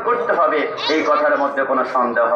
করতে হবে, এই কথার মধ্যে কোনো সন্দেহ।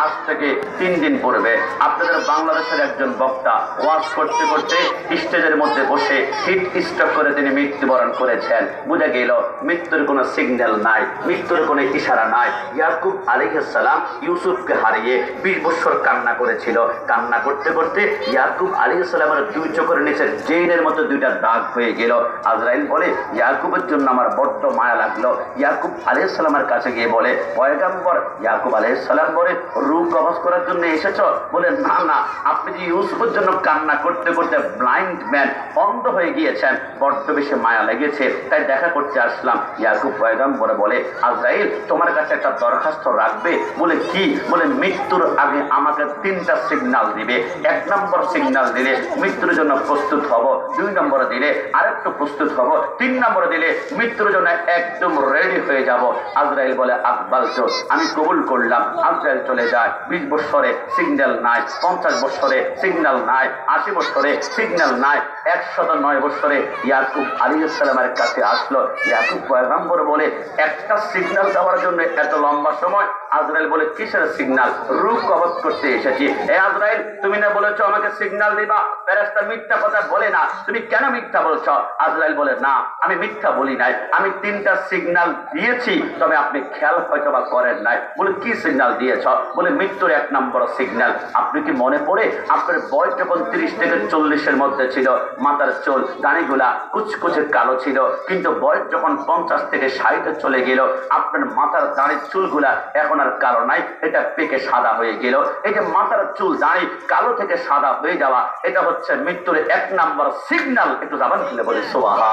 আজ থেকে 3 দিন পূর্বে আপনাদের বাংলাদেশের একজন বক্তা ওয়াজ করতে করতে স্টেজের মধ্যে বসে হিট স্ট্রোক করে তিনি মৃত্যুবরণ করেছেন। বুঝা গেল মৃত্যুর কোনো সিগন্যাল নাই, মৃত্যুর কোনো ইশারা নাই। ইয়াকুব আলাইহিস সালাম ইউসুফকে হারিয়ে 20 বছর কান্না করেছিল। কান্না করতে করতে ইয়াকুব আলাইহিস সালামের 2 চোখের নিচে জেইনের মতো 2টা দাগ হয়ে গেল। আজরাইল বলে ইয়াকুবের জন্য আমার বড্ড মায়া লাগলো। ইয়াকুব আলাইহিস সালামের কাছে গিয়ে বলে, পয়গম্বর ইয়াকুব আলাইহিস সালাম বলে, রূহ কবজ করার জন্য এসেছ? বলে, না না, আপনি যে ইউসুফের জন্য কান্না করতে করতে ব্লাইন্ড ম্যান, অন্ধ হয়ে গিয়েছেন, বড্ড বেশি মায়া লেগেছে, তাই দেখা করতে আসলাম। ইয়াকুব পয়গম্বর বলে, আজরাইল তোমার কাছে একটা দরখাস্ত রাখবে। বলে, কি? বলে, মৃত্যুর আগে আমাকে 3টা সিগন্যাল দিবে। 1 নম্বর সিগন্যাল দিলে মৃত্যুর জন্য প্রস্তুত হব, 2 নম্বর দিলে আরেকটু প্রস্তুত হব, 3 নম্বর দিলে মৃত্যুর জন্য একদম রেডি হয়ে যাব। আজরাইল বলে, আকবাল তো, আমি কবুল করলাম। আজরাইল চলে যায়। 20 বছরে সিগন্যাল নাই, 50 বছরে সিগন্যাল নাই, 80 বছরে সিগন্যাল নাই, 109 বছরে ইয়াকুব আলাইহিস সালামের কাছে আসলো। ইয়াকুব পয়গম্বর বলে, একটা সিগন্যাল দেওয়ার জন্য এত লম্বা সময়? আজরাইল বলে, কিসের সিগন্যাল? রূহ কবজ করতে এসেছি। এ আজরাইল, তুমি না বলেছো আমাকে সিগন্যাল দিবা? ফেরেশতা মিথ্যা কথা বলে না, তুমি কেন মিথ্যা বলছো? আজরাইল বলে, না, আমি মিথ্যা বলি নাই, আমি 3টা সিগন্যাল দিয়েছি, তবে আপনি খেয়াল হয়তো বা করেন নাই। বলে, কি সিগন্যাল দিয়েছ? বলে, মৃত্যুর 1 নম্বর সিগন্যাল। আপনি কি মনে পড়ে আপনার বয়স যখন 30 থেকে 40-এর মধ্যে ছিল, মাথার চুল দাড়িগুলা কুচকুচে কালো ছিল, কিন্তু বয়স যখন 50 থেকে 60-এ চলে গেল, আপনার মাথার দাড়ির চুলগুলা এখন আর কালো নাই, এটা পেকে সাদা হয়ে গেল। এই যে মাথার চুল দাড়ি কালো থেকে সাদা হয়ে যাওয়া, এটা হচ্ছে মৃত্যুর 1 নম্বর সিগন্যাল। একটু জাবান খুলে বলে সুবহানাল্লাহ।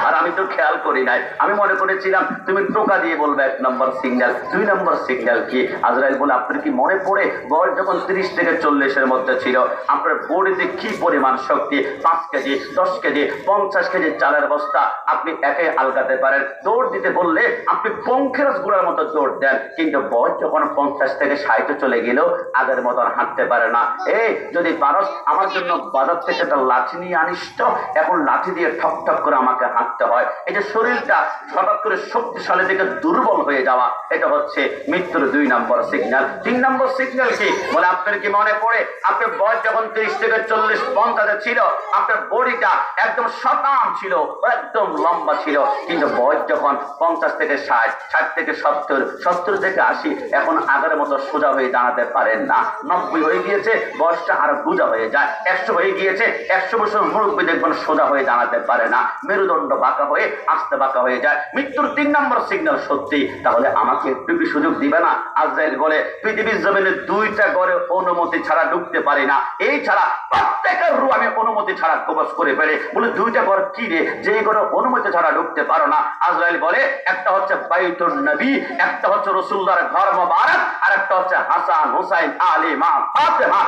আর আমি তো খেয়াল করি নাই, আমি মনে করেছিলাম তুমি টোকা দিয়ে বলবে 1 নম্বর সিগন্যাল। 2 নম্বর সিগন্যাল কি? আজরাইল বলে, আপনার কি মনে পড়ে বয়স যখন 30 থেকে 40-এর মধ্যে ছিল, আপনার বডিতে কি পরিমাণ শক্তি? 5 কেজি, 10 কেজি, 50 কেজি চালের বস্তা আপনি একে আলগাতে পারেন। দৌড় দিতে বললে আপনি পঙ্খেরস গুড়ার মতো দৌড় দেন, কিন্তু বয়স যখন 50 থেকে 60-এ চলে গেল, আগের মতন হাঁটতে পারে না। এই যদি পারস আমার জন্য বাজার থেকে একটা লাঠি নিয়ে আনিস তো, এখন লাঠি দিয়ে ঠক ঠক করে আমাকে হাঁটতে হয়। এই যে শরীরটা হঠাৎ করে শক্তিশালী থেকে দুর্বল হয়ে যাওয়া, এটা হচ্ছে মৃত্যুর 2 নম্বর সিগন্যাল। 3 নম্বর সিগন্যাল কি? বলে, আপনার কি মনে পড়ে আপনার বয়স যখন 30 থেকে 40-50-এ ছিল, আপনার বডিটা একদম শতাম ছিল, একদম লম্বা ছিল, কিন্তু বয়স যখন 50 থেকে 60, 60 থেকে 70, 70 থেকে 80, এখন আগের মতো সোজা হয়ে দাঁড়াতে পারেন না। 90 হয়ে গিয়েছে, বয়সটা আরো গুজা হয়ে যায়। 100 হয়ে গিয়েছে, 100 বছর মুরব্বী দেখবেন সোজা হয়ে দাঁড়াতে পারে না, মেরুদণ্ড বাঁকা হয়ে আস্তে বাঁকা হয়ে যায়। মৃত্যুর 3 নম্বর সিগন্যাল সত্যি, তাহলে আমাকে একটু কি সুযোগ দিবে না? আজরাইল বলে, পৃথিবীর জমিনে 2টা ঘরে অনুমতি ছাড়া ঢুকতে পারি না, এই ছাড়া প্রত্যেকের রূহ আমি অনুমতি ছাড়া কবজ করে ফেলে। বলে, 2টা ঘর কি রে, যে ঘরে অনুমতি ছাড়া ঢুকতে পারো না? আজরাইল বলে, একটা হচ্ছে বাইতুন নবী, একটা হচ্ছে রাসূলুল্লাহর ঘর মোবারক, আর একটা হচ্ছে হাসান হুসাইন আলী মা ফাতেমা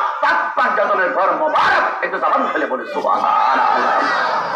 5 জনের ঘর মোবারক। একটু জবান খুলে বলে সুবহানাল্লাহ।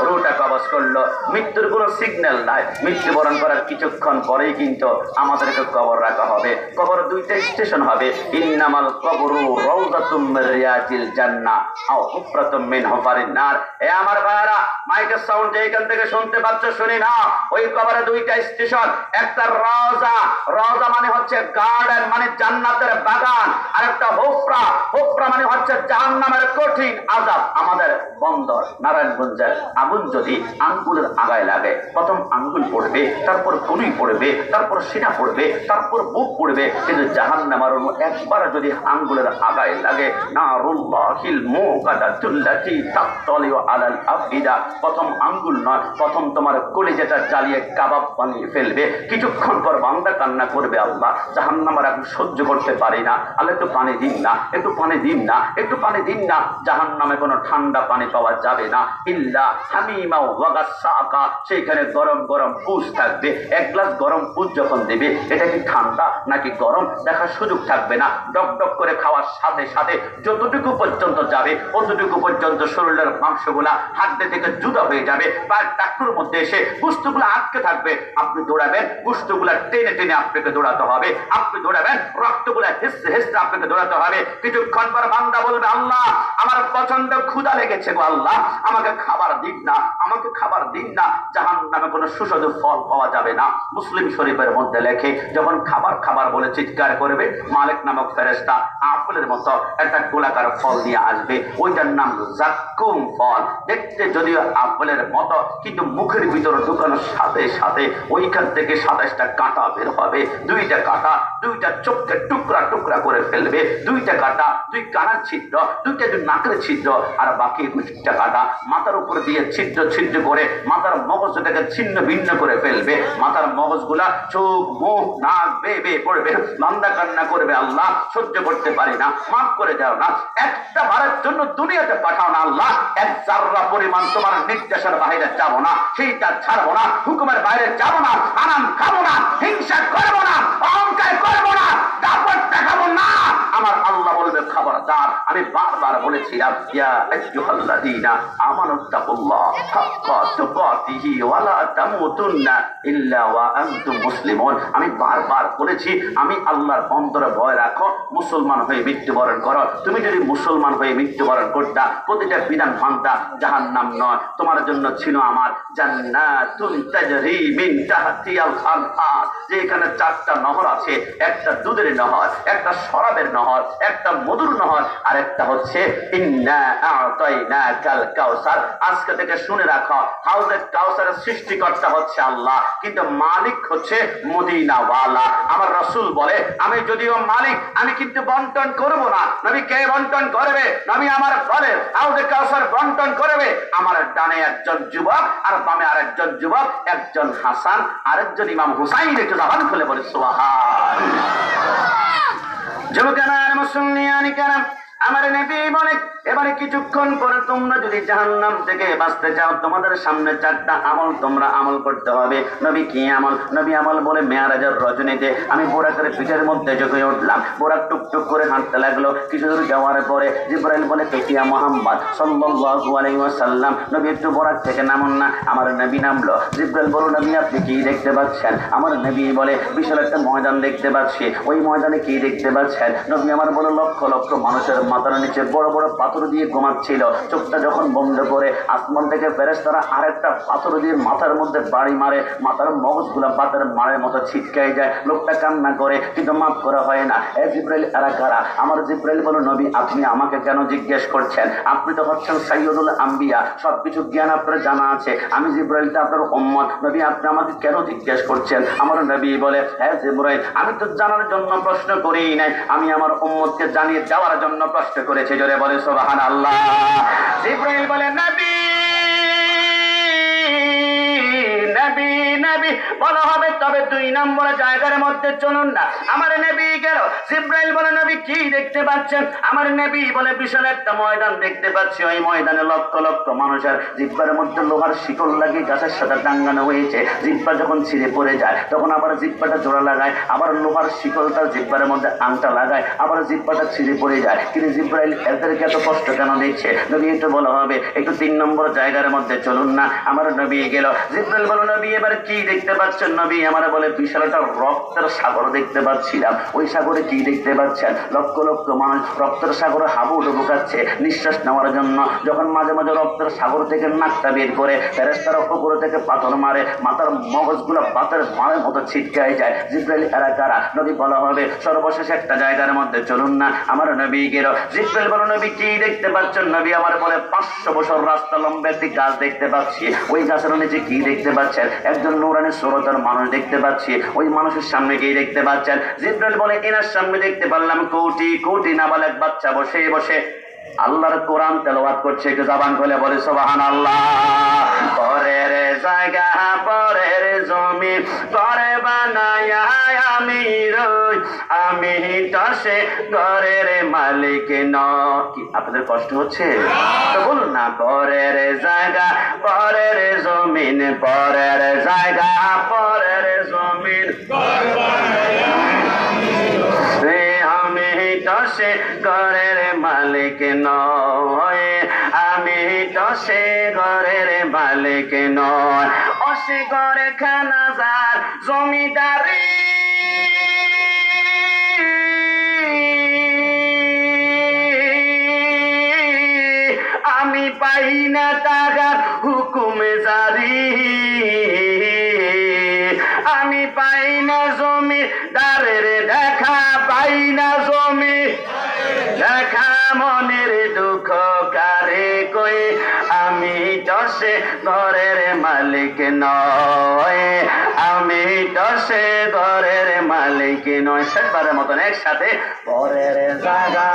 রূহটা কবজ করলো, মৃত্যুর কোনো সিগন্যাল নাই। মৃত্যুবরণ করার কিছুক্ষণ পরেই কিন্তু আমাদেরকে কবর রাখা হবে। কবর 2টা স্টেশন হবে, ইন্নামাল কবরু রাউযাতুম মির রিয়াজিল জান্নাহ আও হুফরাতুম মিন হুফারিন নার। এ আমার ভাইরা, মাইকের সাউন্ড যেখান থেকে শুনতে পাচ্ছ শুনি না, ওই কবরে 2টা স্টেশন। একটা রাউযা, রাউযা মানে হচ্ছে গার্ডেন, মানে জান্নাতের বাগান, আর একটা হুফরা, হুফরা মানে হচ্ছে জাহান্নামের কঠিন আযাব। আমাদের বন্দর নারায়ণগঞ্জের আগুন যদি আঙ্গুলের আগায় লাগে, প্রথম আঙ্গুল পড়বে, তারপর কনুই পড়বে, তারপর সিনা পড়বে, তারপর বুক পড়বে, কিন্তু জাহান্নামের একবার যদি আঙ্গুলের আগায় লাগে, নারুল্লাহিল মুকাদাতুল্লাতি তাতলিউ আলাল আফিদা, প্রথম আঙ্গুল নয়, প্রথম তোমার কলিজাটা জ্বালিয়ে কাবাব বানিয়ে ফেলবে। কিছুক্ষণ পর বান্দা কান্না করবে, আল্লাহ জাহান্নামের আগুন সহ্য করতে পারি না, আল্লাহ একটু পানি দিন না, একটু পানি দিন না, একটু পানি দিন না। জাহান্নামে কোনো ঠান্ডা পানি পাওয়া যাবে না, ইল্লা হামিমা ওয়া গাসসাকা, সেখানে গরম গরম পুষ থাকবে। 1 গ্লাস গরম পুষ যখন দেবে, এটা কি ঠান্ডা নাকি গরম দেখার সুযোগ থাকবে না। ডক ডক করে খাওয়ার সাথে সাথে যতটুকু পর্যন্ত যাবে, অতটুকু এতটুকু পর্যন্ত শরীরের মাংসগুলা হাড্ডি থেকে জুদা হয়ে যাবে, পায়ের টাকুর মধ্যে এসে গোশতগুলো আটকে থাকবে। আপনি দৌড়াবেন, গোশতগুলা টেনে টেনে আপনাকে দৌড়াতে হবে। আপনি দৌড়াবেন, রক্তগুলা হেসতে হেসতে আপনাকে দৌড়াতে হবে। কিছুক্ষণ পর বান্দা বলবে, আল্লাহ আমার প্রচন্ড ক্ষুধা লেগেছে গো আল্লাহ, আমাকে খাবার দিন না, আমাকে খাবার দিন না। জাহান্নামে কোনো সুস্বাদু ফল পাওয়া যাবে না। মুসলিম শরীফের মধ্যে লেখে, যখন খাবার খাবার বলে চিৎকার করবে, মালিক নামক ফেরেশতা আপেলের মতো একটা গোলাকার ফল নিয়ে আসবে। ওইটার নাম জাক্কুম ফল। দেখতে যদিও আপেলের মতো, কিন্তু মুখের ভিতরে ঢুকানোর সাথে সাথে ওইখান থেকে 27টা কাঁটা বের হবে। 2টা কাঁটা 2টা চোখকে টুকরা টুকরা করে ফেলবে। 2টা কাঁটা 2 কানার ছিদ্র, 2টা নাকের ছিদ্র, আর বাকি 2টা কাঁটা মাথার উপর দিয়ে ছিদ্র ছিদ্র করে মাথার মগজটাকে ছিন্ন ভিন্ন করে ফেলবে। মাথার মগজগুলা চোখ মুখ নাক বেয়ে বেয়ে পড়বে। বান্দা কান্না করবে, আল্লাহ সহ্য করতে পারি না, মাফ করে দাও না, একটা বারের জন্য দুনিয়াতে পাঠাও না আল্লাহ, এক জাররা পরিমাণ তোমার নির্দেশের বাইরে যাবো না, সেইটা ছাড়বো না, হুকুমের বাইরে যাবো না, আরাম খাবো না, হিংসা করবো না, অহংকার করবো না, দাপট দেখাবো না। আমার আল্লাহ বলবে, খবরদার, আমি বারবার বলেছিলাম, ইয়া আইয়ুহাল্লাযীনা আমানুত্তাকুল্লাহ হাক্কা তুকাতিহি ওয়া লা তামুতুন্না ইল্লা ওয়া আনতুম মুসলিমুন। আমি বারবার বলেছি, আমি আল্লাহর অন্তরে ভয় রাখো, মুসলমান হয়ে মৃত্যুবরণ করো। তুমি যদি মুসলমান হয়ে মৃত্যুবরণ করতা, প্রতিটা বিধান মানতা, জাহান্নাম নয়, তোমার জন্য ছিল আমার জান্নাতুন তাজরি মিন তাহতিহাল আনহার। যে এখানে 4টা নহর আছে, একটা দুধের নহর, একটা শরাবের নহর, একটা মধুর নহর, আর একটা হচ্ছে ইন্না আ'তাইনাকাল কাউসার। আজকে থেকে শুনে রাখো, হাউজে কাউসারের সৃষ্টিকর্তা হচ্ছে আল্লাহ, কিন্তু মালিক হচ্ছে মদিনাওয়ালা। আমার রাসূল বলে, আমি যদিও মালিক, আমি কিন্তু বন্টন করব না। নবী কে বন্টন করবে? নবী আমার বলে, হাউজে কাউসার বন্টন করবে। আমার ডানে একজন যুবক আর বামে আরেকজন যুবক, একজন হাসান আরেকজন ইমাম হুসাইন। একটু জবান খুলে বলে সুবহানাল্লাহ। যুবকেরা আর মুসলমানি কেরাম, আমার নবী বলে, এবারে কিছুক্ষণ পরে তোমরা যদি জাহান্নাম থেকে বাঁচতে চাও, তোমাদের সামনে 4টা আমল তোমরা আমল করতে হবে। নবী কি আমল? নবী আমল বলে, মেয়ারাজের রজনীতে আমি বোরাকের পিঠের মধ্যে চোখে উঠলাম, বোরাক টুকটুক করে হাঁটতে লাগলো। কিছু দূর যাওয়ার পরে জিবরাইল বলে, কেতিয়া মুহাম্মদ সাল্লাল্লাহু আলাইহি ওয়াসাল্লাম, নবী একটু বোরাক থেকে নামুন না। আমার নবী নামলো। জিবরাইল বলল, নবী আপনি কি দেখতে পাচ্ছেন? আমার নবী বলে, বিশাল একটা ময়দান দেখতে পাচ্ছি। ওই ময়দানে কি দেখতে পাচ্ছেন? নবী আমার বলে, লক্ষ লক্ষ মানুষের মাথার নিচে বড় বড় পাথর দিয়ে ঘুমাচ্ছিল। চোখটা যখন বন্ধ করে আসমান থেকে ফেরেশতারা আরেকটা পাথর দিয়ে মাথার মধ্যে বাড়ি মারে, মাথার মগজগুলা বাতের মারের মতো ছিটকাই যায়। লোকটা কান্না করে, কিন্তু মাফ করা হয় না। এ জিবরাইল এরা কারা? আমার জিবরাইল বলো, নবী আপনি আমাকে কেন জিজ্ঞেস করছেন? আপনি তো হচ্ছেন সাইয়্যিদুল আম্বিয়া, সবকিছু জ্ঞান আপনার জানা আছে। আমি জিবরাইলটা আপনার উম্মত, নবী আপনি আমাকে কেন জিজ্ঞেস করছেন? আমার নবী বলে, হ্যাঁ জিবরাইল, আমি তো জানার জন্য প্রশ্ন করিই নাই, আমি আমার উম্মতকে জানিয়ে দেওয়ার জন্য প্রশ্ন করেছি। জোরে বলে সুবহানাল্লাহ। জিবরাইল বলে, নবী নবী নবী বলা হবে, তবে 2 নম্বর জায়গার মধ্যে চলুন না। আমার নবী গেল। জিবরাইল বলে, নবী কি দেখতে পাচ্ছেন? আমার নবী বলে, বিশাল একটা ময়দান দেখতে পাচ্ছি। ওই ময়দানে লক্ষ লক্ষ মানুষের জিহ্বার মধ্যে লোহার শিকল লাগিয়ে গাছের সাথে টাঙ্গানো হয়েছে। জিহ্বা যখন ছিঁড়ে পড়ে যায়, তখন আবার জিহ্বাটা জোড়া লাগায়, আবার লোহার শিকলটা জিহ্বার মধ্যে আংটা লাগায়, আবার জিহ্বাটা ছিঁড়ে পড়ে যায়। কিন্তু জিবরাইল এদেরকে এত কষ্ট কেন দিচ্ছে? নবী একটু বলা হবে, একটু 3 নম্বর জায়গার মধ্যে চলুন না। আমার নবী গেল। জিবরাইল বলো, নবী এবার কি দেখতে পাচ্ছেন? নবী আমার বলে, বিশাল একটা রক্তের সাগর দেখতে পাচ্ছিলাম। ওই সাগরে কি দেখতে পাচ্ছেন? লক্ষ লক্ষ মানুষ রক্তের সাগরে হাবুডুবু খাচ্ছে নিঃশ্বাস নেওয়ার জন্য। যখন মাঝে মাঝে রক্তের সাগর থেকে নাকটা বের করে ফেরেশতারা উপর থেকে পাথর মারে, মাথার মগজগুলো বাতের মারের মতো ছিটকায় যায়। জিবরাইল এরা কারা? নবী বলা হবে, সর্বশেষ একটা জায়গার মধ্যে চলুন না। আমার নবী গেল। জিবরাইল বলো, নবী কি দেখতে পাচ্ছেন? নবী আমার বলে, 500 বছর রাস্তা লম্বা একটি গাছ দেখতে পাচ্ছি। ওই গাছের নিচে কি দেখতে পাচ্ছেন? একজন নূরানি সুরতের মানুষ দেখতে পাচ্ছি। ওই মানুষের সামনে কি দেখতে পাচ্ছেন? জিবরাইল বলে, এনার সামনে দেখতে পারলাম কোটি কোটি নাবালক বাচ্চা বসে বসে আল্লাহর কোরআন তেলাওয়াত করছে। একটু জবান খুলে বলে সুবহানাল্লাহ। পরের জায়গা পরের জমি করে বানায়া আমি রই, আমি দশে ঘরের মালিক নই। আপনাদের কষ্ট হচ্ছে তো বলুন না, পরের জায়গা পরের জমিন, পরের জায়গা পরের জমিন আমি দশে ঘরের মালিক নয়, সে ঘরের মালিক নয়, ও সে ঘরে খানা যার জমিদারি। আমি পাই না টাকার হুকুমে জারি, আমি পাই না জমিদারের দেখা, পাই না জমি দেখা, মনের দুঃখ কারে কই, আমি তো সে ঘরের মালিক নয়, আমি তো সে ঘরের মালিক নয়। শেষবারের মতন একসাথে, পরের জায়গা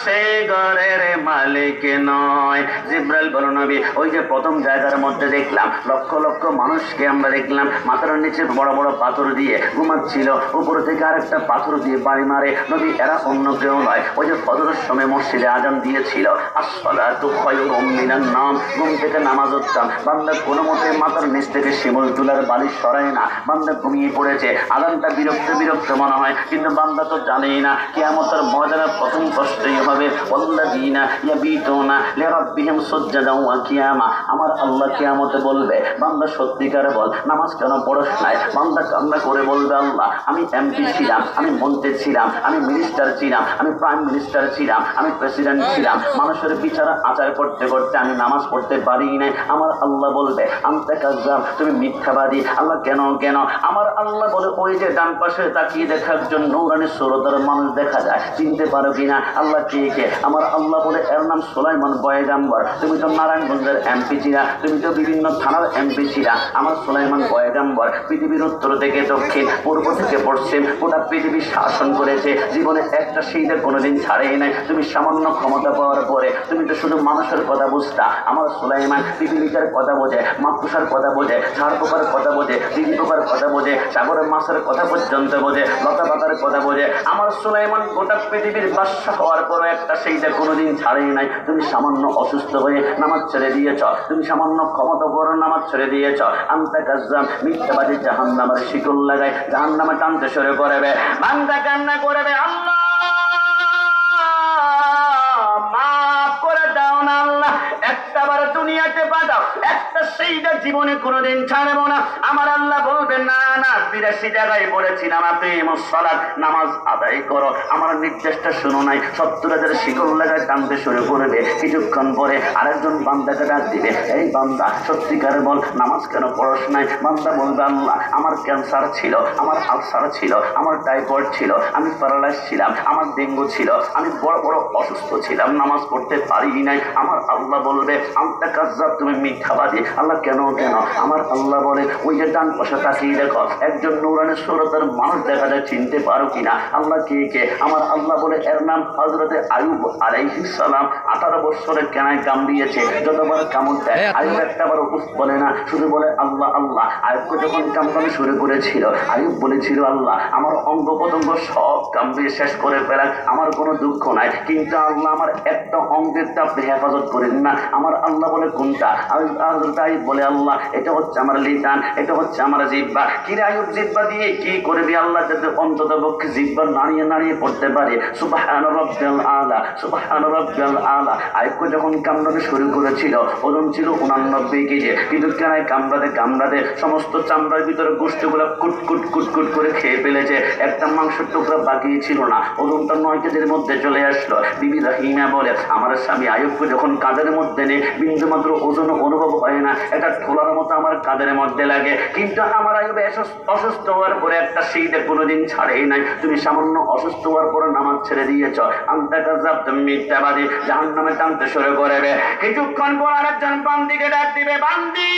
সে ঘরের মালিক নয়। জিব্রাইল বলো নবী, ওই যে প্রথম জায়গার মধ্যে দেখলাম লক্ষ লক্ষ মানুষকে আমরা দেখলাম মাথার নিচে বড় বড় পাথর দিয়ে ঘুমাচ্ছিল, উপর থেকে আরেকটা পাথর দিয়ে বাড়ি মারে। নবী এরা অন্য কেউ নয়, ওই যে ফজরের সময় মসজিদে আজান দিয়েছিল, আসসালাতু খায়রুম মিনান নাওম, ঘুম থেকে নামাজ পড়তাম, বান্দা কোনো মতে মাথার নিচ থেকে শিমুল তুলার বালিশ সরায় না, বান্দা ঘুমিয়ে পড়েছে। আজানটা বিরক্ত বিরক্ত মনে হয়, কিন্তু বান্দা তো জানেই না কিয়ামতের ময়দানে প্রথম কষ্টই হবে ওয়াল্লাযীনা ইয়াবিতুনা লিরাব্বিহিম সুজদান ওয়া কিয়ামা। আমার আল্লাহ কিয়ামতে বলবে, বান্দা সত্যিকারে বল নামাজ কেন পড়স নাই? বান্দা কান্না করে বলবে, আল্লাহ আমি এমপি ছিলাম, আমি মন্ত্রী ছিলাম, আমি মিনিস্টার ছিলাম, আমি প্রাইম মিনিস্টার ছিলাম, আমি প্রেসিডেন্ট ছিলাম, মানুষের বিচার আচার করতে করতে আমি নামাজ পড়তে পারি নাই। আমার আল্লাহ বলবে, আনতা কাযযাব, তুমি মিথ্যাবাদী। আল্লাহ কেন কেন? আমার আল্লাহ বলে, ওই যে ডান পাশে তাকিয়ে দেখার জন্য নূরানি সুরতের মানুষ দেখা যায়, চিনতে পারো কিনা? আল্লাহ কে কে? আমার আল্লাহ বলে, এর নাম সুলাইমান পয়গাম্বর। তুমি তো নারায়ণগঞ্জের এমপি ছিলা, তুমি তো বিভিন্ন থানার এমপি ছিলা। আমার সুলাইমান পয়গাম্বর পৃথিবীর উত্তর থেকে দক্ষিণ, পূর্ব থেকে পশ্চিম গোটা পৃথিবী শাসন করেছে, জীবনে একটা শহীদে কোনোদিন ছাড়েই নাই। তুমি সামান্য ক্ষমতা পাওয়ার পরে তুমি তো শুধু মানুষের কথা বুঝতা। আমার সুলাইমান পৃথিবীটার কথা বোঝে, মাকুসার কথা বোঝে, ঝাড় পোকার কথা বোঝে, দিদি পোকার কথা বোঝে, সাগরের মাছের কথা পর্যন্ত বোঝে, লতা পাতার কথা বোঝে। আমার সুলাইমান গোটা পৃথিবীর বাদশা হওয়ার পরে একটা সেইটা কোনোদিন ছাড়েই নাই। তুমি সামান্য অসুস্থ হয়ে নামাজ ছেড়ে দিয়েছ, তুমি সামান্য ক্ষমতা পরে নামাজ ছেড়ে দিয়েছ। আনতা কাযযাব, মিথ্যাবাদী জাহান্নামের শিকল লাগায় জাহান্নামে টানতে শুরু করবে। বান্দা কান্না করবে, আল্লাহ মাফ করে দাও না আল্লাহ, একটাবার দুনিয়াতে পাঠাও, একটা সেইটা জীবনে কোনোদিন ছাড়বো না। আমার আল্লাহ বলবে, না না, 82 জায়গায় বলেছিলাম আকিমুস সালাত, নামাজ আদায় করো, আমার নির্দেশটা শুনো নাই। 70,000 শিকল লাগায় টানতে শুরু করবে। কিছুক্ষণ পরে আরেকজন বান্দাকে ডাক দিবে, এই বান্দা সত্যিকারে বল নামাজ কেন পড়স নাই? বান্দা বলবে, আল্লাহ আমার ক্যান্সার ছিল, আমার আলসার ছিল, আমার টাইফয়েড ছিল, আমি প্যারালাইজ ছিলাম, আমার ডেঙ্গু ছিল, আমি বড় বড় অসুস্থ ছিলাম, নামাজ পড়তে পারি নাই। আমার আল্লাহ বলবে, আনতা কাযযাব, তুমি মিথ্যাবাদী। আল্লাহ কেন কেন? আমার আল্লাহ বলে, ওই যে ডান পাশে তাকিয়ে দেখো একজন নূরানি সুরতের মানুষ দেখা যায়, চিনতে পারো কিনা? আল্লাহ কে কে? আমার আল্লাহ বলে, এর নাম হযরতে আইয়ুব আলাইহিস সালাম। 18 বছরে কেনায় কামড়িয়েছে, যতবার কামড় দেয় আইয়ুব একটাবার উফ বলে না, শুধু বলে আল্লাহ আল্লাহ। আইয়ুবকে যখন কামড়ানো শুরু করেছিল, আইয়ুব বলেছিল, আল্লাহ আমার অঙ্গ প্রত্যঙ্গ সব কামড়িয়ে শেষ করে ফেলাক, আমার কোনো দুঃখ নাই, কিন্তু আল্লাহ আমার একটা অঙ্গের আপনি হেফাজত করেন না। আমার আল্লাহ বলে, কোনটা? হযরত আইয়ুব বলে, আল্লাহ এটা হচ্ছে আমার লিসান, এটা হচ্ছে আমার জিহ্বা। কিরে আইয়ুব, জিহ্বা দিয়ে কি করবি? আল্লাহ যাতে অন্তত পক্ষে জিহ্বা নাড়িয়ে নাড়িয়ে পড়তে পারে সুবহান রাব্বিয়াল আলা, সুবহান রাব্বিয়াল আলা। আইয়ুবকে যখন কামড়াতে শুরু করেছিল, ওজন ছিল 89 কেজি, কিন্তু কেনায় কামড়াতে কামড়াতে সমস্ত চামড়ার ভিতরে গোষ্ঠগুলো কুটকুট কুটকুট করে খেয়ে ফেলেছে, একটা মাংসের টুকরা বাকি ছিল না। ওজনটা 9 কেজির মধ্যে চলে আসলো। বিবি রাহিমা বলে, আমার স্বামী আইয়ুবকে যখন কাঁধের মধ্যে নেই, বিন্দু মাত্র ওজন অনুভব হয় না, এটা ঠোলার মতো আমার কাঁধের মধ্যে লাগে। কিন্তু আমার আইয়ুব অসুস্থ হওয়ার পরে একটা শীতে কোনোদিন ছাড়েই নাই। তুমি সামান্য অসুস্থ হওয়ার পরে নামাজ ছেড়ে দিয়েছ, আনতা কাযযাব, তুমি মিথ্যাবাদী, জাহান্নামে টানতে শুরু করবে। কিছুক্ষণ পর আরেকজন বান্দিকে ডাক দিবে, বান্দি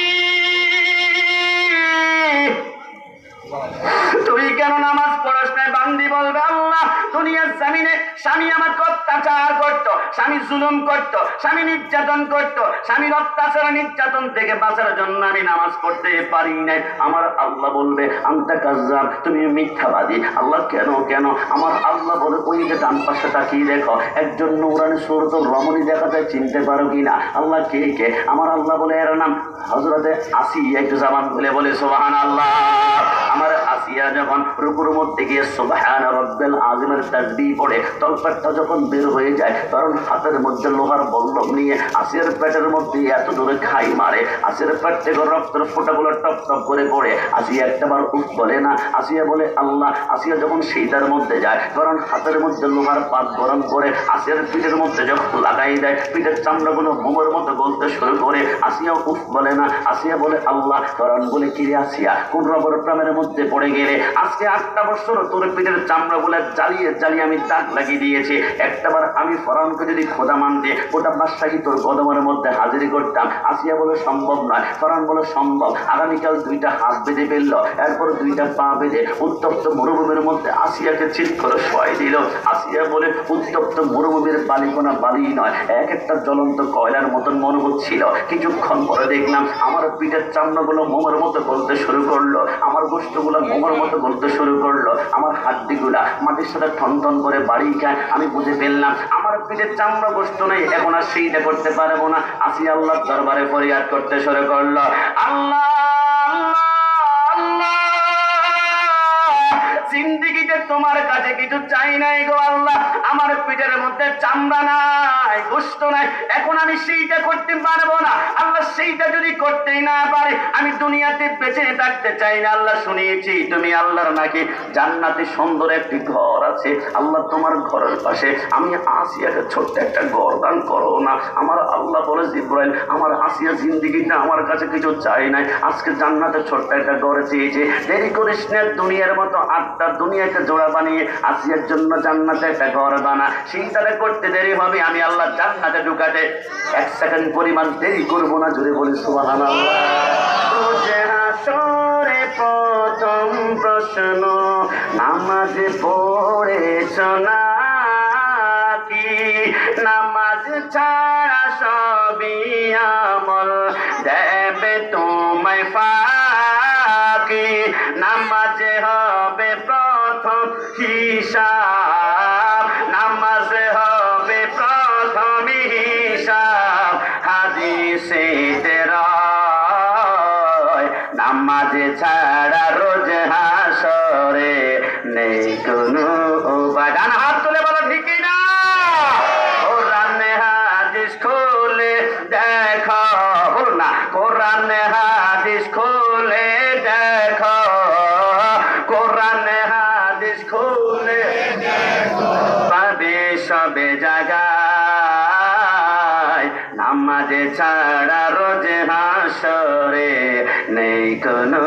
তুই কেন নামাজ পড়স নাই? বান্দি বলবে, আল্লাহ দুনিয়ার জমিনে স্বামী আমাকে অত্যাচার করতো, স্বামী জুলুম করতো, স্বামী নির্যাতন করতো, স্বামীর অত্যাচার নির্যাতন থেকে বাঁচার জন্য আমি নামাজ পড়তে পারি নাই। আমার আল্লাহ বলবে, আনতা কাযযাব, তুমি মিথ্যাবাদী। আল্লাহ কেন কেন? আমার আল্লাহ বলে, ওই যে ডান পাশে তাকিয়ে দেখো একজন নূরানি সুরতুল রমণী দেখা যায়, চিনতে পারো কিনা? আল্লাহ কে কে? আমার আল্লাহ বলে, এর নাম হযরতে আসিয়া। একটু জবান খুলে বলে সুবহানাল্লাহ। আমার আসিয়া যখন রুকুর মধ্যে গিয়ে সুবহান রাব্বিল আযীমের তাসবিহ পড়ে তলপেটটা যখন বের হয়ে যায়, কারণ হাতের মধ্যে লোহার বল্লম নিয়ে আসিয়ার পেটের মধ্যে এত দূরে খাই মারে, আসিয়ার পেট থেকে রক্তের ফোঁটাগুলো টপ টপ করে পড়ে। আসিয়া একটাবার উফ বলে না, আসিয়া বলে আল্লাহ। আসিয়া যখন সেইটার মধ্যে যায়, কারণ হাতের মধ্যে লোহার পাত গরম করে আসিয়ার পিঠের মধ্যে যখন লাগাই দেয়, পিঠের চামড়াগুলো মোমের মতো গলতে শুরু করে। আসিয়া উফ বলে না, আসিয়া বলে আল্লাহ। কারণ বলে কিরে আসিয়া, কোন রবর প্রামের মধ্যে পড়ে গেলে? আজকে 8টা বছর তোর পিঠের চামড়াগুলো জ্বালিয়ে জ্বালিয়ে আমি দাগ লাগিয়ে দিয়েছি। একটাবার আমি ফরানকে যদি খোদা মানতে, ওটা বাদশাহী তোর কদমের মধ্যে হাজিরি করতাম। আসিয়া বলে সম্ভব নয়। ফরান বলে সম্ভব। আগামীকাল 2টা হাত বেঁধে ফেললো, এরপর 2টা পা বেঁধে উত্তপ্ত মরুভূমির মধ্যে আসিয়াকে চিৎ করে শোয়াই দিল। আসিয়া বলে উত্তপ্ত মরুভূমির বালিকোনা বালি নয়, এক একটা জ্বলন্ত কয়লার মতন মনে হচ্ছিল। কিছুক্ষণ পরে দেখলাম আমার পিঠের চামড়াগুলো মোমের মতো গলতে শুরু করলো, আমার গোষ্ঠগুলো মোমের মতো গলতে শুরু করলো, আমার হাড্ডিগুলা মাটির সাথে ঠন ঠন করে বাড়ি খায়। আমি বুঝে ফেললাম আমার পিঠের চামড়া গোষ্ঠ নেই, এখন আর সেইটা করতে পারবো না। আসিয়া আল্লাহর দরবারে ফরিয়াদ করতে শুরু করলো, আল্লাহ জিন্দিগিতে তোমার কাছে কিছু চাই নাই গো আল্লাহ। আমার পিঠের মধ্যে চামড়া নাই, গোশত নাই, এখন আমি সেইটা করতে পারবো না আল্লাহ। সেইটা যদি করতেই না পারে, আমি দুনিয়াতে বেঁচে থাকতে চাই না আল্লাহ। শুনিয়েছি তুমি আল্লাহর নাকি জান্নাতে সুন্দর একটি ঘর আছে আল্লাহ, তোমার ঘরের পাশে আমি আসিয়াকে ছোট্ট একটা ঘর দান করো না। আমার আল্লাহ বলে জিবরাইল, আমার আসিয়া জিন্দিগিতে আমার কাছে কিছু চাই নাই, আজকে জান্নাতে ছোট্ট একটা ঘর চেয়েছে। দেরি করিস না, দুনিয়ার মতো 8টা দুনিয়াকে জোড়া বানিয়ে আসিয়ার জন্য জান্নাতে একটা ঘর বানা। সেইটারে করতে দেরি হবে, আমি আল্লাহ জান্নাতে ঢুকাতে 1 সেকেন্ড পরিমাণ দেরি করবো না। জোরে বলি সুবহানাল্লাহ। প্রথম প্রশ্ন, নামাজে পড়েছ নাকি? নামাজ ছাড়া সবই আমল দেবে তোমায় ফাঁকি। নামাজে হবে প্রথম হিসাব, নামাজে হবে প্রথম হিসাব। হাদিসে নামাজে ছাড়া রোজ হাসরে নেই কোনো উপায়। ডান হাত তুলে বলো ঠিক না? কোরআন হাদিস খুলে দেখো, বল না, কোরআন হাদিস খুলে দেখো, কোরআন হাদিস খুলে পাবে সবে জায়গায়। নামাজে ছাড়া রোজ হাসরে নেই কোনো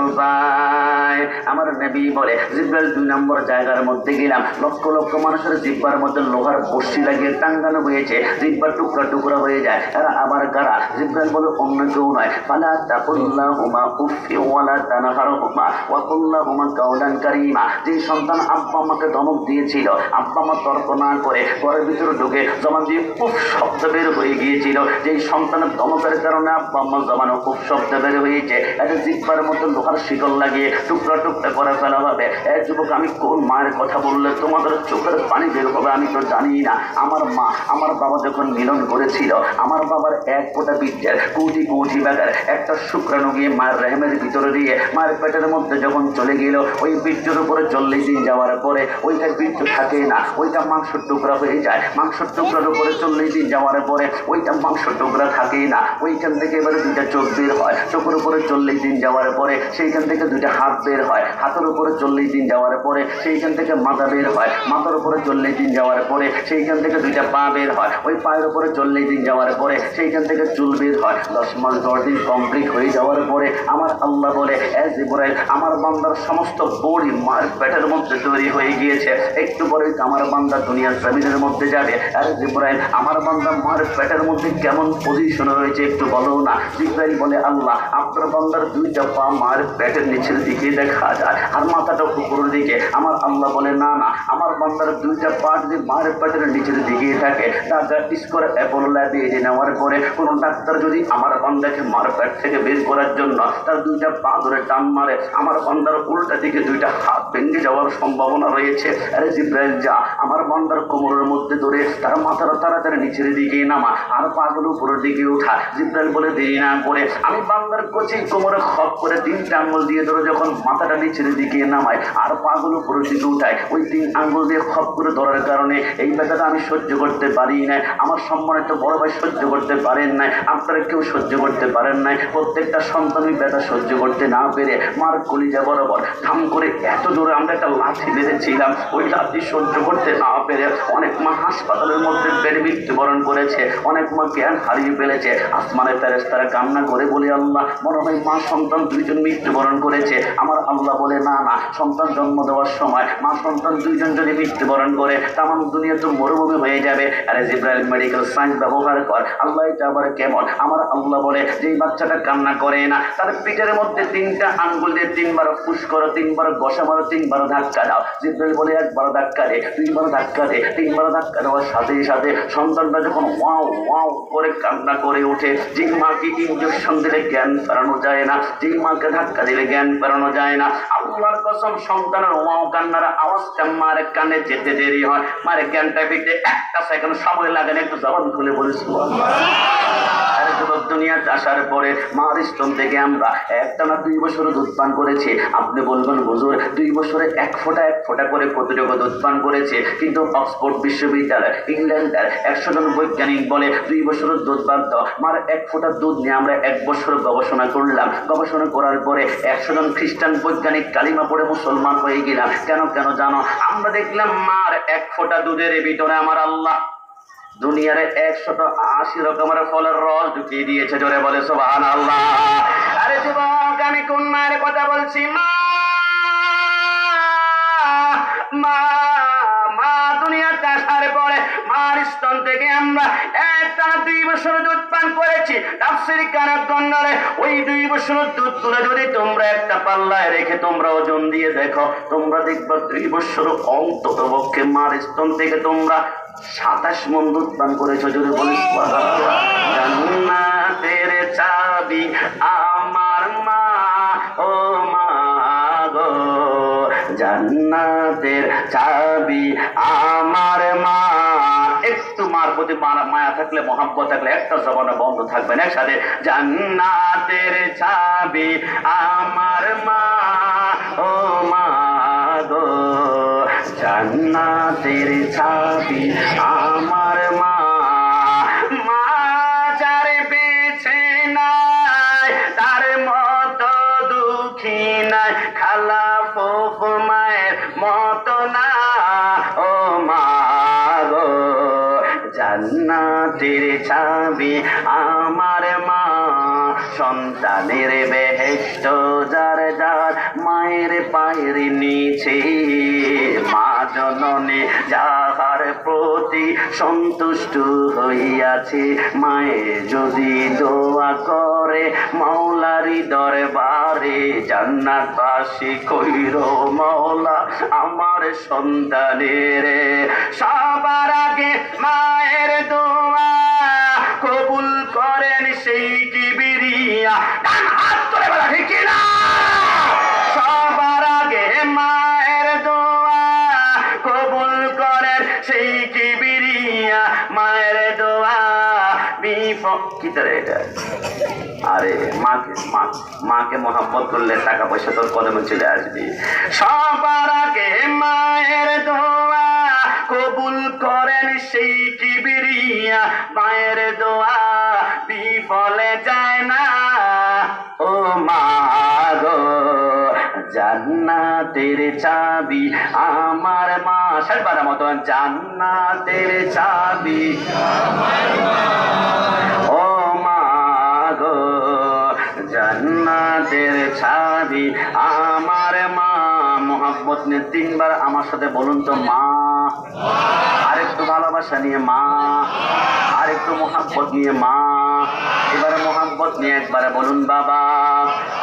উপায়। আমার নবী বলে জিব্রাইল 2 নম্বর জায়গার মধ্যে গেলাম, লক্ষ লক্ষ মানুষের জিব্বার মধ্যে লোহার বর্ষি লাগিয়ে টাঙ্গানো হয়েছে, জিব্বার টুকরা টুকরা হয়ে যায়। এরা আবার কারা? জিব্রাইল বলে অন্য কেউ নয়। ফালা তাকুল্লাহুমা উফি ওয়ালা তানহারহুমা ওয়া কুল্লাহুমা কাওলান কারীমা। যে সন্তান আব্বা আমাকে ধমক দিয়েছিল, আব্বা মা তর্ক না করে ঘরের ভিতরে ঢুকে জবান দিয়ে উফ শব্দ বের হয়ে গিয়েছিল, যেই সন্তানের ধমকের কারণে আব্বা আম্মা জবানে উফ শব্দ বের হয়েছে, এটা জিব্বার মধ্যে লোহার শিকল লাগিয়ে টুকরা টুকরা করে ফেলা হবে। যুবক, আমি কোন মায়ের কথা বললে তোমাদের চোখের পানি বের হবে আমি তো জানি না। আমার মা আমার বাবা যখন মিলন করেছিল, আমার বাবার 1 ফোঁটা বীর্যের কোটি কোটি ভাগের একটা শুক্রাণু গিয়ে মায়ের রেহেমের ভিতরে দিয়ে মায়ের পেটের মধ্যে যখন চলে গেল, ওই বীর্যের উপরে 40 দিন যাওয়ার পরে ওইটা বীর্য থাকে না, ওইটা মাংসের টুকরা হয়ে যায়। মাংসের টুকরার উপরে 40 দিন যাওয়ার পরে ওইটা মাংসের টুকরা থাকে না, ওইখান থেকে এবারে 2টা চোখ বের হয়। চোখের উপরে 40 দিন যাওয়ার পরে সেইখান থেকে 2টা হাত বের হয়। হাতের উপরে 40 দিন যাওয়ার পরে সেইখান থেকে মাথা বের হয়। মাথার উপরে 40 দিন যাওয়ার পরে সেইখান থেকে 2টা পা বের হয়। ওই পায়ের উপরে 40 দিন যাওয়ার পরে সেইখান থেকে চুল বের হয়। 10 মাস 10 দিন কমপ্লিট হয়ে যাওয়ার পরে আমার আল্লাহ বলে, জিবরাইল, আমার বান্দার সমস্ত বডি মায়ের পেটের মধ্যে তৈরি হয়ে গিয়েছে, একটু পরে আমার বান্দা দুনিয়ার জমিনের মধ্যে যাবে। আরে জিবরাইল, আমার বান্দা মায়ের পেটের মধ্যে কেমন পজিশনে রয়েছে একটু বলো না। জিবরাইল বলে, আল্লাহ, আপনার বান্দার 2টা পা মায়ের পেটের নিচের দিকে দেখা যায় আর মাথাটা উপরের দিকে। আমার আল্লাহ বলে, না না, আমার বান্দার 2টা পা যদি মায়ের পেটের নিচের দিকে থাকে, ডাক্তার করে অ্যাপোলো ল্যাবে নেওয়ার পরে কোনো ডাক্তার যদি আমার বান্দাকে মার পেট থেকে বের করার জন্য তার 2টা পা ধরে টান মারে, আমার বান্দার উল্টা দিকে 2টা হাত ভেঙে যাওয়ার সম্ভাবনা রয়েছে। আরে জিবরাইল, যা আমার বান্দার কোমরের মধ্যে ধরে তার মাথাটা তাড়াতাড়ি নিচের দিকে নামা, আর পাগুলো উপরের দিকে উঠা। জিব্রাইল বলে দেরি না করে আমি বান্দার কচি কোমরে খপ করে 3টা আঙ্গুল দিয়ে ধরে যখন মাথাটা নিচের দিকে নামায় আর পাগুলো উপরের দিকে উঠায়, ওই 3 আঙ্গুল দিয়ে খপ করে ধরার কারণে এই ব্যথাটা আমি সহ্য করতে পারি না। আমার সম্মানিত বড় ভাই সহ্য করতে পারেন নাই, আপনারা কেউ সহ্য করতে পারেন নাই। প্রত্যেকটা সন্তানই ব্যথা সহ্য করতে না পেরে মার কলিজা বরাবর ধাম করে এত জোরে আমরা একটা লাঠি বেঁধেছিলাম, ওই লাঠি সহ্য করতে না পেরে অনেক মা হাসপাতালের মধ্যে বেড়ে মৃত্যুবরণ করেছে, অনেক মা জ্ঞান হারিয়ে ফেলেছে। আসমানের ফেরেশতারা কান্না করে বলে, আল্লাহ মনে হয় মা সন্তান 2জন মৃত্যুবরণ করেছে। আমার আল্লাহ বলে, না না, সন্তান জন্ম দেওয়ার সময় মা সন্তান 2জন যদি মৃত্যুবরণ করে তামাম দুনিয়া তো মরুভূমি হয়ে যাবে। আরে জিব্রাইল মেডিকেল সায়েন্স ব্যবহার কর, আল্লাহ এটা আবার কেমন? আমার আল্লাহ বলে, যেই বাচ্চাটা কান্না করে না তার পিঠের মধ্যে 3টা আঙ্গুল দিয়ে 3বার পুশ করো, 3বার ঘষা মারো, 3বার ধাক্কা দাও। জিব্রাইল বলে, 1বার ধাক্কা দে, 2বার ধাক্কা দে, 3বার ধাক্কা দেওয়ার সাথে সাথে সন্তানটা যখন ওয়াও ওয়াও করে কান্না করে ওঠে, যে মাকে ইঞ্জেকশন দিলে জ্ঞান ফেরানো যায় না, যে মাকে ধাক্কা দিলে জ্ঞান ফেরানো যায় না, আল্লাহর কসম সন্তানের ওয়াও কান্নার আওয়াজটা মার কানে যেতে দেরি হয়, মার জ্ঞানটা ফিরতে 1টা সেকেন্ড সময় লাগে না। একটু জবান খুলে বলিস দুনিয়াতে আসার পরে মার স্তন থেকে আমরা একটানা 2 বছর দুধ পান করেছি। আপনি বলবেন হুজুর 2 বছরে এক ফোঁটা করে কতটুকু দুধ পান করেছে? কিন্তু অক্সফোর্ড বিশ্ববিদ্যালয় ইংল্যান্ডের 100 জন বৈজ্ঞানিক বলে 2 বছরের দুধ বাদ দাও, মার 1 ফোঁটা দুধ নিয়ে আমরা 1 বছর গবেষণা করলাম। গবেষণা করার পরে 100 জন খ্রিস্টান বৈজ্ঞানিক কালিমা পড়ে মুসলমান হয়ে গেলাম। কেন জানো? আমরা দেখলাম মার 1 ফোঁটা দুধের ভিতরে আমার আল্লাহ দুনিয়ার 180 রকমের ফলের রস ঢুকিয়ে দিয়েছে। জোরে বলে সুবহানাল্লাহ। আরে যুবক, আমি কোন মায়ের কথা বলছি? মা দুনিয়াতে আসার পরে মার স্তন থেকে আমরা একটানা 2 বছর দুধ পান করেছি। তাফসীর কারক গণনারে ওই 2 বছর দুধ তুলে যদি তোমরা একটা পাল্লায় রেখে তোমরা ওজন দিয়ে দেখো, তোমরা দেখবা 2 বছর অন্তত পক্ষে মার স্তন থেকে তোমরা 27 মণ দুধ পান করেছো। যদি বলিস জান্নাতের চাবি আমার মা, ও মা গো, জান্নাতের চাবি আমার মা। একটু মার প্রতি মায়া থাকলে, মহাব্বত থাকলে একটা জবান বন্ধ থাকবে না। একসাথে জান্নাতের চাবি আমার মা, ও মা গো, জান্নাতের চাবি আমার মা। মা যার বেছে নাই তার মতো দুঃখী নাই, খালা ফুফু মায়ের মতো না, ও মা গো, জান্নাতের চাবি আমার মা। সন্তানের বেহেশত যার যার মায়ের পায়ের নিচে, মা জননী যাহার প্রতি সন্তুষ্ট হইয়াছে, মায়ে যদি দোয়া করে মাওলারি দরবারে, জান্নাতবাসী কইরো মাওলা আমার সন্তানের। সবার আগে মায়ের দোয়া কবুল করেন সেই কিবরিয়া। হাত তুলে বলা ঠিক না? সবার আগে মায়ের দোয়া কবুল করেন সেই কিবরিয়া, মায়ের দোয়া ভিতরে। আরে মাকে মহব্বত করলে টাকা পয়সা তোর কদমে চলে আসবে। সবার আগে মায়ের দোয়া কবুল করেন সেই কিবরিয়া, মায়ের দোয়া বিফলে যায় না, ও মা গো, জান্নাতের চাবি আমার মা। শেষবার মতো জান্নাতের চাবি আমার মা, ও মা গো, জান্নাতের চাবি আমার মা। মোহাব্বত নিয়ে 3বার আমার সাথে বলুন তো, মা। আরেকটু ভালোবাসা নিয়ে মা, আরেকটু মোহাব্বত নিয়ে মা। এবারে মোহাব্বত নিয়ে একবারে বলুন বাবা।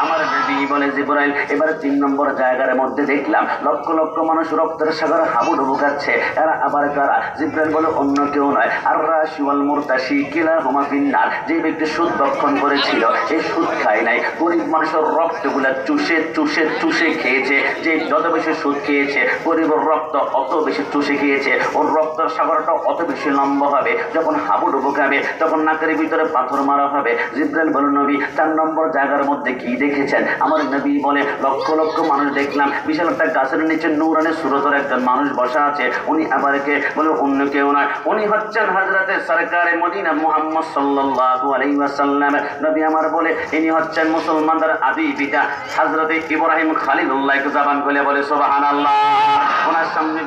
আমার নবী বলে জিবরাইল এবার 3 নম্বর জায়গার মধ্যে দেখলাম লক্ষ লক্ষ মানুষ রক্তের সাগরে হাবুডুবু খাচ্ছে। এরা আবার কারা? জিবরাইল বলে অন্য কেউ নয়, আর রাশি ওয়াল মুরতাশি কিলাহুমা ফিন্নার। যে ব্যক্তি সুদ ভক্ষণ করেছিল, এই সুদ খায় নাই, গরিব মানুষের রক্তগুলা চুষে চুষে চুষে খেয়েছে। যে যত বেশি সুদ খেয়েছে, গরিবের রক্ত অত বেশি চুষে খেয়েছে, ওর রক্তের সাগরটা অত বেশি লম্বা হবে। যখন হাবুডুবু খাবে তখন নাকের ভিতরে পাথর মারা হবে। জিবরাইল বলে নবী 4 নম্বর জায়গার মধ্যে কি দেখেছেন? আমার নবী বলে লক্ষ লক্ষ মানুষ দেখলাম, বিশাল একটা গাছের নিচে নূরানি সুরতের একজন মানুষ বসা আছে। উনি আবার কে? বলে অন্য কেউ নয়, উনি হচ্ছেন হযরতে সরকারে মদিনা মুহাম্মদ সাল্লাল্লাহু আলাইহি ওয়াসাল্লাম। নবী আমার বলে ইনি হচ্ছেন মুসলমানদের আদি পিতা হযরতে ইব্রাহিম খলিলুল্লাহ। একটু জবান খুলে বলে সুবহানাল্লাহ। ওনার সামনে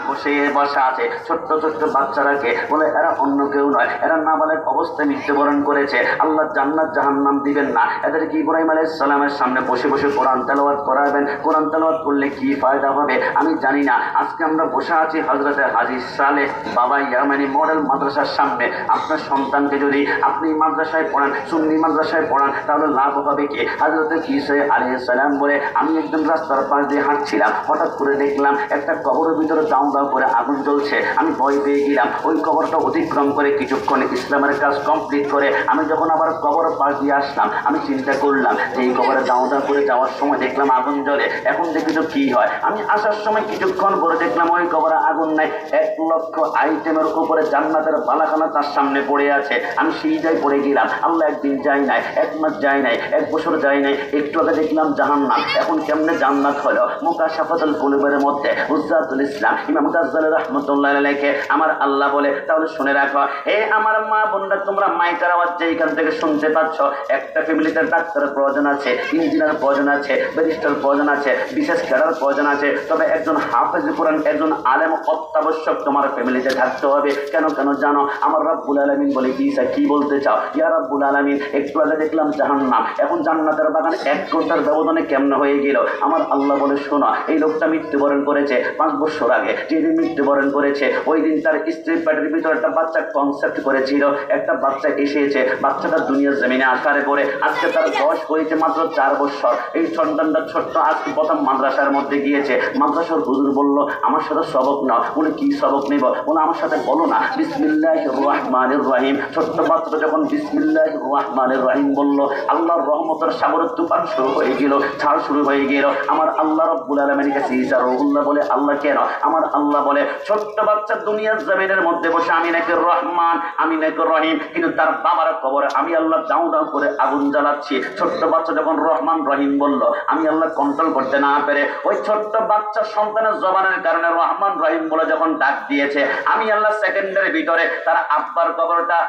বসা আছে ছোট্ট ছোট্ট বাচ্চারাকে বলে এরা অন্য কেউ নয়, এরা নাবালেগ অবস্থায় মৃত্যুবরণ করেছে। আল্লাহ জান্নাত জাহান্নাম দিবেন না। এদেরকে ইব্রাহিম আলাইহিস সালামের সামনে বসে বসে কোরআন তেলাওয়াত করাবেন। কোরআন তেলাওয়াত করলে কি ফায়দা হবে আমি জানি না। আজকে আমরা বসে আছি হযরতে হাজী সালেহ বাবা ইয়ামানি মডেল মাদ্রাসার সামনে। আপনার সন্তানকে যদি আপনি মাদ্রাসায় পড়ান, সুন্নি মাদ্রাসায় পড়ান, তাহলে লাভ হবে কি? হযরতে ঈসা আলাইহিস সালাম বলে আমি একদম রাস্তার পাশ দিয়ে হাঁটছিলাম, হঠাৎ করে দেখলাম একটা কবরের ভিতরে দাউ দাউ করে আগুন জ্বলছে। আমি ভয় পেয়ে গেলাম। ওই কবরটা অতিক্রম করে কিছুক্ষণ ইসলামের কাজ কমপ্লিট করে আমি যখন আবার কবর পাশ দিয়ে আসলাম, আমি চিন্তা করলাম যে এই কবরে দাউ দাউ করে যাওয়ার সময় দেখলাম আগুন জ্বলে, এখন দেখি তো কি হয়। আমি আসার সময় কিছুক্ষণ পরে দেখলাম ওই কবরে আগুন নাই। 1 লক্ষ আইটেমের উপরে জান্নাতের বালাখানা তার সামনে পড়ে আছে। আমি সিজদায় পড়ে গেলাম। আল্লাহ একদিন যাই নাই, 1 মাস যাই নাই, 1 বছর যাই নাই, একটু আগে দেখলাম জাহান্নাম, এখন কেমনে জান্নাত হলো? মুকাশাফাতুল কুলুবের মধ্যে উজ্জাতুল ইসলাম ইমাম গাজ্জালী রাহমাতুল্লাহ আলাইহি আমার আল্লাহ বলে, তাহলে শুনে রাখো এ আমার মা বোনরা, তোমরা মাইকের আওয়াজ যে এখান থেকে শুনতে পাচ্ছ, একটা ফ্যামিলিতে ডাক্তারের প্রয়োজন আছে, ইঞ্জিনিয়ার প্রয়োজন আছে, ব্যারিস্টার প্রয়োজন আছে, বিশেষ ক্যাডার প্রয়োজন আছে, তবে একজন হাফেজ কোরআন, একজন আলেম অত্যাবশ্যক তোমার ফ্যামিলিতে থাকতে হবে। কেন কেন জানো? আমার রব্বুল আলামিন বলে ঈসা কি বলতে চাও? ইয়া রব্বুল আলামিন একটু আগে দেখলাম জাহান্নাম, এখন জান্নাতের বাগান 1 ঘন্টার ব্যবধানে কেমনে হয়ে গেল? আমার আল্লাহ বলে শোনো, এই লোকটা মৃত্যুবরণ করেছে 5 বছর আগে। যেদিন মৃত্যুবরণ করেছে ওই দিন তার স্ত্রীর পেটের ভিতরে একটা বাচ্চা কনসেপ্ট করেছিল, একটা বাচ্চা এসেছে, বাচ্চাটা দুনিয়ার জমিনে আসার পরে আজকে তার বয়স হয়েছে মাত্র 4 বছর। এই সন্তানটা ছোট্ট, আজকে প্রথম মাদ্রাসার মধ্যে গিয়েছে। মাদ্রাসার হুজুর বলল আমার সাথে সবক নাও। বলে কি সবক নিব? বলে আমার সাথে বলো না বিসমিল্লাহির রহমানির রহিম। ছোট্ট বাচ্চাটা যখন বিসমিল্লাহির রহমানির রহিম বলল, আল্লাহর রহমতের সাগরের তুফান শুরু হয়ে গেল, ঝড় শুরু হয়ে গেল। আমার আল্লাহ রব্বুল আলামিনের কাছে ঈসা রহুল্লাহ বলে, আল্লাহ কেন? আমার আল্লাহ বলে ছোট্ট বাচ্চা দুনিয়ার জমিনের মধ্যে বসে আমি নাকি রহমান, আমি নাকি রহিম, কিন্তু তার বাবার কবরে আমি আল্লাহ দাউ দাউ করে আগুন জ্বালাচ্ছি। ছোট্ট বাচ্চা যখন রহমান রহিম বলল, আমি আল্লাহ কন্ট্রোল করতে না পেরে ওই ছোট্ট বাচ্চা সন্তানের জবানের কারণে রহমান রহিম বলে যখন ডাক দিয়েছে, আমি আল্লাহ সেকেন্ডের ভিতরে তার আব্বার কবরটা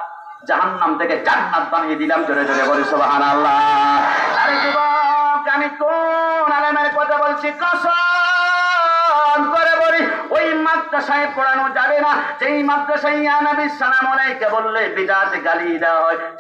জাহান্নাম থেকে জান্নাত বানিয়ে দিলাম। জোরে জোরে বলি সুবহানাল্লাহ। আরে যুবক, আমি কোন আলেমের কথা বলছি? কসম করে বলি ওই মাদ্রাসায় পড়ানো যাবে না যেই মাদ্রাসায় ইয়া নবী সালাম আলাইহি বললে বিদআত গালি দেওয়া হয়।